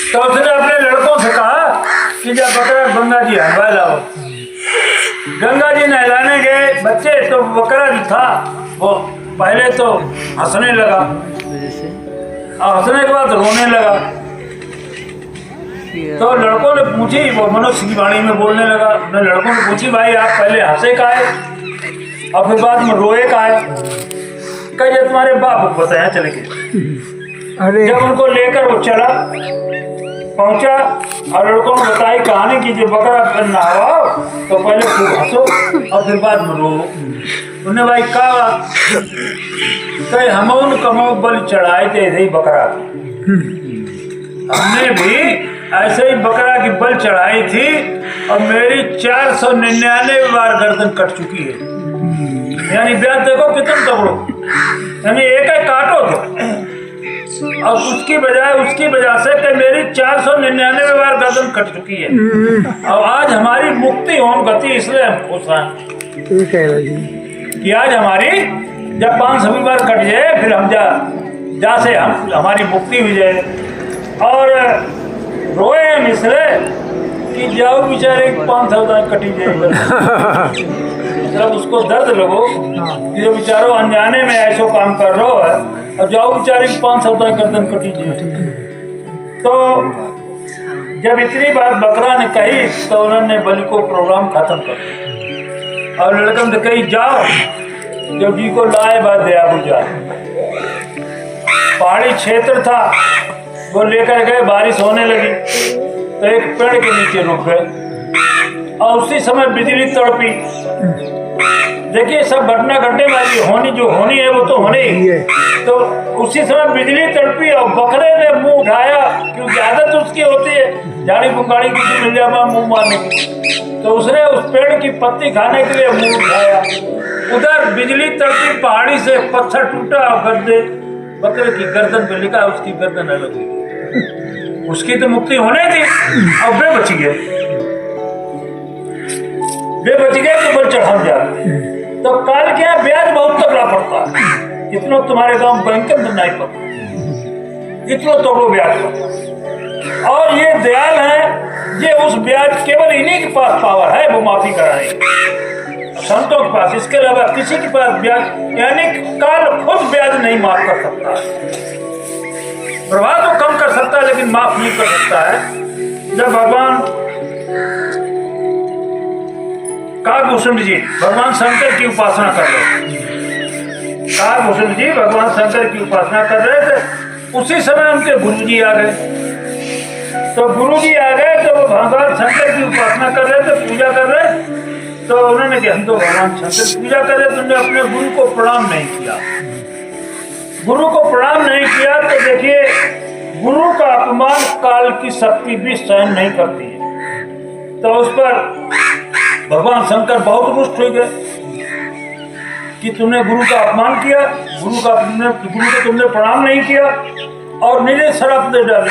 तो उसने अपने लड़कों से कहा कि जब बकरा गंगा जी हलवा लाओ। गंगा जी नहलाने गए बच्चे, तो बकरा जो था वो पहले तो हंसने लगा और हंसने के बाद रोने लगा। तो लड़कों ने पूछी, वो मनुष्य की वाणी में बोलने लगा, अपने लड़कों ने पूछी, भाई आप पहले हंसे काहे और फिर बाद में रोए काहे? कहे तुम्हारे बाप को बताया चले गए। जब उनको लेकर वो चला पहुंचा और लड़कों ने बताई कहानी की, जो बकरा नहवाओ तो पहले खूब हंसो और फिर बाद में रो। उन्हें भाई का बात? कहे हम कमो बल चढ़ाए थे ऐसे ही बकरा, हमने भी ऐसे ही बकरा की बल चढ़ाई थी और मेरी 499 बार गर्दन कट चुकी है। यानी ब्याज देखो कितना तगड़ो, यानी एक काटो तो और उसकी वजह से कि मेरी 499 बार गर्दन कट चुकी है और आज हमारी मुक्ति होम गति, इसलिए हम खुश हैं कि आज हमारी जब 500 बार कट जाए फिर हम जा से हम हमारी मुक्ति हो जाए। और रोए हम इसलिए कि जाओ बेचारे 500 कटी जाएगी, मतलब उसको दर्द लगो कि जो बेचारो अनजाने में ऐसा काम कर रहा है और जाओ बेचारे 500 गर्दन कटी जाए। तो जब इतनी बात बकरा ने कही तो उन्होंने बलि को प्रोग्राम खत्म कर दिया और लड़कन से कही जाओ जब जी को लाए बात दया बुझा। पहाड़ी क्षेत्र था, वो लेकर गए, बारिश होने लगी तो एक पेड़ के नीचे रुक गए और उसी समय बिजली तड़पी। देखिए सब घटना घटने वाली होनी, जो होनी है वो तो होनी ही। तो उसी समय बिजली तड़पी और बकरे ने मुंह उठाया, क्योंकि आदत उसकी होती है झाड़ी बुंगाड़ी किसी मिल जाए मुंह मारने की, तो उसने उस पेड़ की पत्ती खाने के लिए मुंह उठाया। उधर बिजली तड़पी, पहाड़ी से पत्थर टूटा और गद्दे बकरे की गर्दन पे लिखा, उसकी गर्दन अलग हुई। उसकी तो मुक्ति होने थी और वे बच गए तो बल चढ़ा जाते। तो काल क्या ब्याज बहुत तगड़ा पड़ता है, इतना तुम्हारे गांव बैंक नहीं पड़ता, इतना तगड़ो ब्याज पड़ता। और ये दयाल है, ये उस ब्याज केवल इन्हीं के पास पावर है वो माफी कराने, संतों के पास, इसके अलावा किसी के पास ब्याज, यानी काल खुद ब्याज नहीं माफ कर सकता है। प्रभाव तो कम कर सकता है लेकिन माफ नहीं कर सकता है। जब भगवान काकभूषण जी भगवान शंकर की उपासना कर रहे थे, काकभूषण जी भगवान शंकर की उपासना कर रहे थे, उसी समय उनके गुरु जी आ गए। तो गुरु जी आ गए तो वो भगवान शंकर की उपासना कर रहे थे, पूजा कर रहे। तो उन्होंने कहा हम तो भगवान शंकर की पूजा कर रहे थे, उन्होंने अपने गुरु को प्रणाम नहीं किया। गुरु को प्रणाम नहीं किया तो देखिए गुरु का अपमान काल की शक्ति भी सहन नहीं करती है। तो उस पर भगवान शंकर बहुत रुष्ट हो गए कि तुमने गुरु का अपमान किया, गुरु को तुमने प्रणाम नहीं किया और नीचे शराप दे डाली।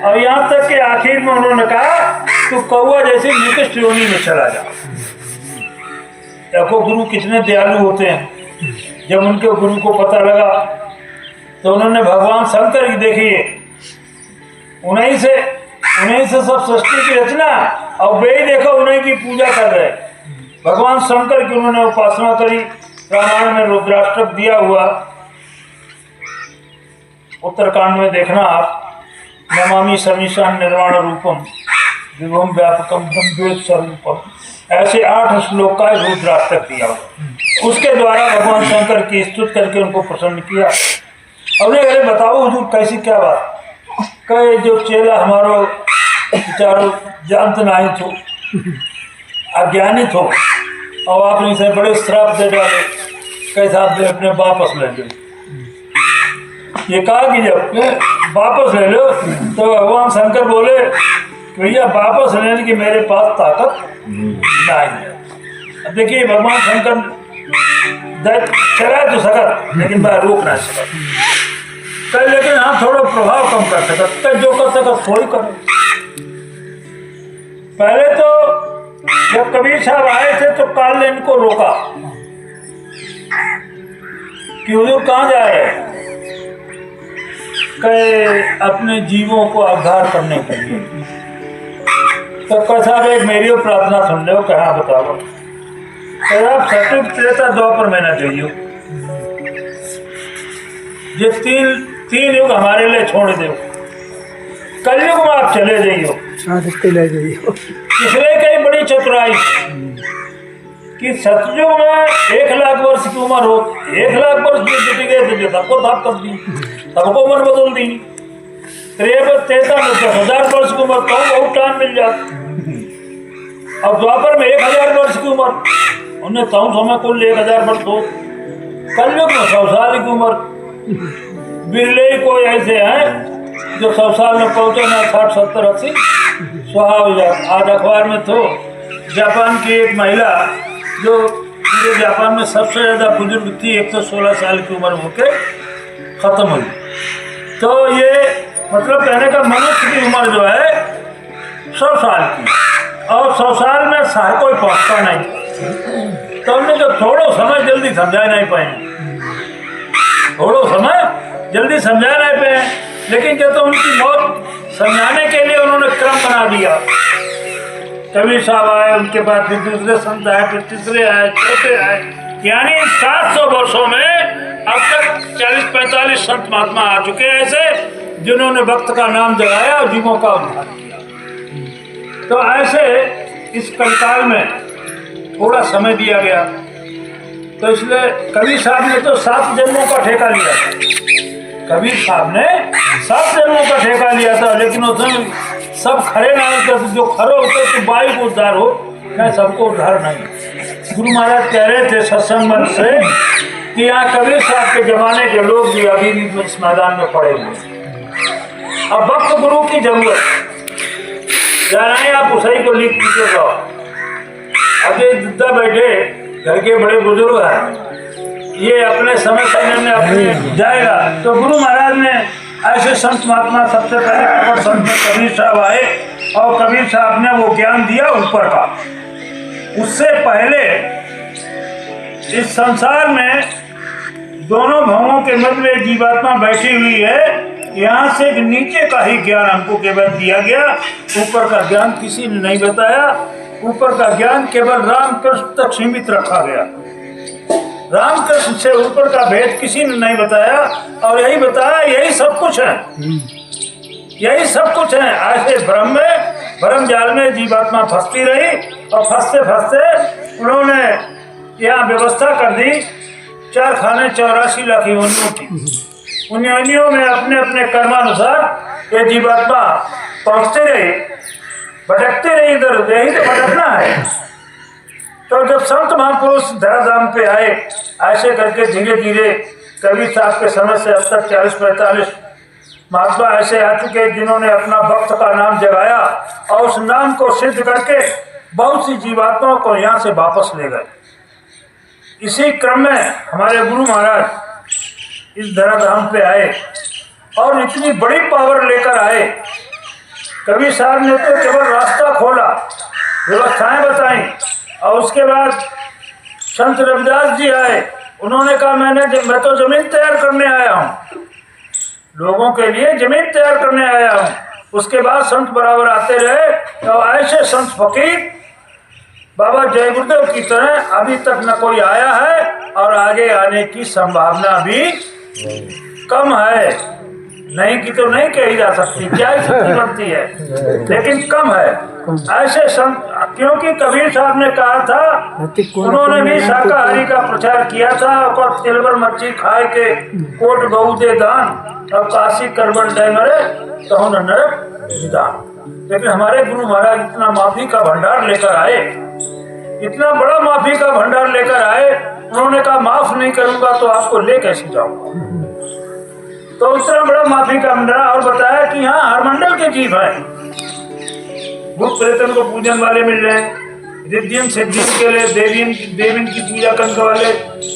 और यहाँ तक कि आखिर में उन्होंने कहा तू कौवा जैसे निकृष्ट योनि में चला जा। देखो गुरु कितने दयालु होते हैं। जब उनके गुरु को पता लगा तो उन्होंने भगवान शंकर की देखिए, उन्हीं से सब सृष्टि की रचना और वे ही देखो उन्हीं की पूजा कर रहे। भगवान शंकर की उन्होंने उपासना करी। रामायण में रुद्राष्टक दिया हुआ, उत्तरकांड में देखना आप, नमामि समीशान निर्वाण रूपम विभुम व्यापकम ब्रह्मवेद स्वरूपम, ऐसे 8 श्लोक का रुद्राष्टक दिया हुआ। उसके द्वारा भगवान शंकर की स्तुति करके उनको प्रसन्न किया। अब अरे बताओ हुजूर कैसी क्या बात, कहे जो चेला हमारो विचारो जानते नहीं थो, अज्ञानित हो और आपने इसे बड़े श्राप दे डाले, कैसे आप अपने वापस ले लो। ये कहा कि जब वापस ले लो तो भगवान शंकर बोले भैया वापस लेने की मेरे पास ताकत नहीं है। देखिए भगवान शंकर चला तो सकत लेकिन मैं रोक नहीं सकत, कल लेकिन हाँ थोड़ा प्रभाव कम कर सकत, कल जो कर सकत थोड़ी कर। पहले तो जब कबीर साहब आए थे तो काल ने इनको रोका कि हुजूर कहाँ जा रहे हैं। कई अपने जीवों को उद्धार करने के लिए। तो कथा एक मेरी प्रार्थना सुन लो, कहा बताओ आप सतयुग त्रेता द्वापर में न जाइयो, ये तीन युग हमारे लिए छोड़ दो, कलयुग में आप चले जाइयो। इसलिए कई बड़ी चतुराई कि सतयुग में 1,00,000 वर्ष की उम्र हो, 1,00,000 वर्ष की जुटी गए तो सबको थाप कर दी, सबको उम्र बदल दी। 53 में 10,000 वर्ष की उम्र तो बहुत टाइम मिल जाता। अब द्वापर में 1,000 वर्ष की उम्र, उन्हें तो समय कुल 1,000 वर्ष हो। कलयुग में 100 साल की उम्र, बिरले कोई ऐसे हैं जो 100 साल में पहुंचे ना, 60, 70, 80 स्वाहा हो जाए। आज अखबार में तो जापान की एक महिला जो पूरे जापान में सबसे ज्यादा बुजुर्ग थी, 116 साल की उम्र होके खत्म हुई। तो ये मतलब कहने का मनुष्य की उम्र जो है 100 साल की, और 100 साल में हर कोई पहुंचता नहीं। तो हमने जो थोड़ो समय जल्दी समझा नहीं पाए, थोड़ो समय जल्दी समझा नहीं पाए, लेकिन जब तो उनकी मौत समझाने के लिए उन्होंने क्रम बना दिया। कबीर साहब आए, उनके बाद फिर दूसरे संत आए, फिर तीसरे आए, चौथे आए, यानी 700 वर्षों में अब तक 40-45 संत महात्मा आ चुके हैं ऐसे, जिन्होंने भक्त का नाम जगाया और जीवों का उद्धार किया। तो ऐसे इस कलकाल में थोड़ा समय दिया गया, तो इसलिए कबीर साहब ने तो 7 जन्मों का ठेका लिया था। कबीर साहब ने 7 जन्मों का ठेका लिया था, लेकिन उसमें सब खड़े ना होते, जो खड़े होते तो बाई को उद्धार हो, मैं सबको उद्धार नहीं। गुरु महाराज कह रहे थे सत्संग मंच से कि यहाँ कबीर साहब के जमाने के लोग भी अभी भी इस मैदान में पड़े हुए। अब भक्त गुरु की जरूरत जा रहे हैं, आप उसी को लिख दीजिए। जाओ अजय दुद्धा बैठे घर के बड़े बुजुर्ग हैं, ये अपने समय समय में अपने जाएगा। तो गुरु महाराज ने ऐसे संत महात्मा, सबसे पहले संत कबीर साहब आए और कबीर साहब ने वो ज्ञान दिया ऊपर का। उससे पहले इस संसार में दोनों भावों के मध्य में जीवात्मा बैठी हुई है, यहाँ से नीचे का ही ज्ञान हमको केवल दिया गया, ऊपर का ज्ञान किसी ने नहीं बताया। ऊपर का ज्ञान केवल रामकृष्ण तक सीमित रखा गया, रामकृष्ण से ऊपर का भेद किसी ने नहीं बताया, और यही बताया यही सब कुछ है, यही सब कुछ है। ऐसे भ्रम में, भ्रम जाल में जीवात्मा फंसती रही, और फंसते फंसते उन्होंने यहाँ व्यवस्था कर दी 4 खाने 84 लाख योनियों की। उन योनियों में अपने अपने कर्मानुसार ये जीवात्मा पहुंचते रही, भटकते रही, इधर यही तो भटकना है। तो जब संत महापुरुष धराधाम पे आए, ऐसे करके धीरे धीरे कबीर साहब के समय से अब तक 40-45 महात्मा ऐसे आ चुके जिन्होंने अपना भक्त का नाम जगाया, और उस नाम को सिद्ध करके बहुत सी जीवात्माओं को यहाँ से वापस ले गए। इसी क्रम में हमारे गुरु महाराज इस धराधाम पे आए और इतनी बड़ी पावर लेकर आए। कबीर साहब ने तो केवल रास्ता खोला, व्यवस्थाएं बताई, और उसके बाद संत रविदास जी आए। उन्होंने कहा मैं तो जमीन तैयार करने आया हूँ, लोगों के लिए जमीन तैयार करने आया हूँ। उसके बाद संत बराबर आते रहे, तो ऐसे संत फकीर बाबा जय गुरुदेव की तरह अभी तक न कोई आया है, और आगे आने की संभावना भी कम है। नहीं की तो नहीं कही जा सकती, क्या ही शक्ति बनती है, लेकिन कम है ऐसे संत। क्योंकि कबीर साहब ने कहा था, उन्होंने भी शाकाहारी का प्रचार किया था, और तिलवर मच्छी खाए के कोट गऊ दे दान, और काशी करबन डे मरे तो नरक निदान। लेकिन हमारे गुरु महाराज इतना माफी का भंडार लेकर आए, इतना बड़ा माफी का भंडार लेकर आए। उन्होंने कहा माफ नहीं करूंगा तो आपको ले कैसे जाऊंगा। तो इतना बड़ा माफी का भंडार, और बताया कि यहाँ हर मंडल के जीव हैं, भूत प्रेतन को पूजन वाले मिल रहे हैं, रिद्धियन सिद्धियन के लिए देवीन की पूजा करने वाले,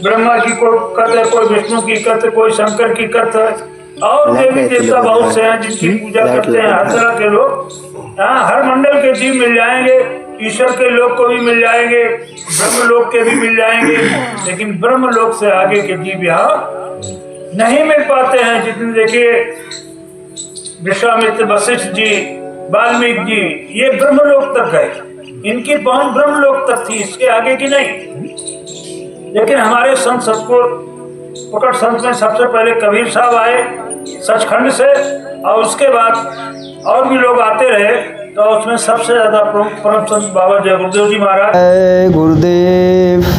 ब्रह्मा की कोई करते है, कोई विष्णु की करते, कोई शंकर की करते है, और देवी देवता बहुत से हैं जिनकी पूजा करते हैं। हर तरह के लोग यहाँ हर मंडल के जीव मिल जाएंगे, ईश्वर के लोग को भी मिल जाएंगे, ब्रह्म लोक के भी मिल जाएंगे, लेकिन ब्रह्म लोक से आगे के जीव यहाँ नहीं मिल पाते हैं। जितने देखिए विश्वामित्र, वशिष्ठ जी, वाल्मीकि जी, ये ब्रह्मलोक तक गए, इनकी पहुंच ब्रह्मलोक तक थी, इसके आगे की नहीं। लेकिन हमारे संत सतपुर पकड़ संत में सबसे पहले कबीर साहब आए सचखंड से, और उसके बाद और भी लोग आते रहे, तो उसमें सबसे ज्यादा परम संत बाबा जय गुरुदेव जी महाराज। जय गुरुदेव।